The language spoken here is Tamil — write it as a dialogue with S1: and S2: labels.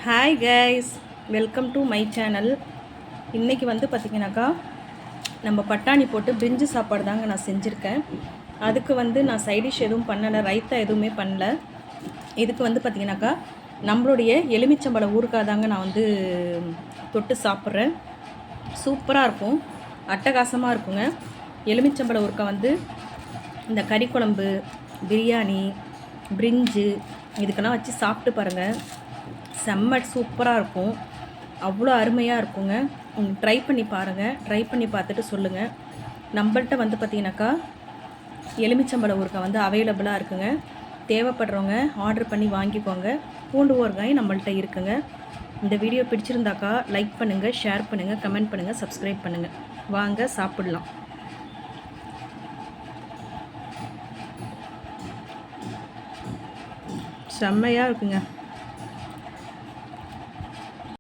S1: Hi guys, welcome to my channel. இன்றைக்கி வந்து பார்த்திங்கனாக்கா நம்ம பட்டாணி போட்டு பிரிஞ்சு சாப்பாடு தாங்க நான் செஞ்சுருக்கேன். அதுக்கு வந்து நான் சைடிஷ் எதுவும் பண்ணலை, ரைத்தா எதுவுமே பண்ணல. இதுக்கு வந்து பார்த்திங்கனாக்கா நம்மளுடைய எலுமிச்சம்பழம் ஊறுகாய் தாங்க நான் வந்து தொட்டு சாப்பிட்றேன். சூப்பராக இருக்கும், அட்டகாசமாக இருக்குங்க. எலுமிச்சம்பழம் ஊறுகாய் வந்து இந்த கறி குழம்பு, பிரியாணி, பிரிஞ்சு இதுக்கெல்லாம் வச்சு சாப்பிட்டு பாருங்கள். செம்ம சூப்பராக இருக்கும், அவ்வளோ அருமையாக இருக்குங்க. ட்ரை பண்ணி பாருங்கள். ட்ரை பண்ணி பார்த்துட்டு சொல்லுங்கள். நம்மள்கிட்ட வந்து பார்த்திங்கனாக்கா எலுமிச்சம்பழம் ஊறுகாய் வந்து அவைலபிளாக இருக்குங்க. தேவைப்படுறவங்க ஆர்டர் பண்ணி வாங்கிக்கோங்க. பூண்டு ஊறுகாய் நம்மள்கிட்ட இருக்குங்க. இந்த வீடியோ பிடிச்சிருந்தாக்கா லைக் பண்ணுங்கள், ஷேர் பண்ணுங்கள், கமெண்ட் பண்ணுங்கள், சப்ஸ்கிரைப் பண்ணுங்கள். வாங்க சாப்பிட்லாம். செம்மையாக இருக்குங்க.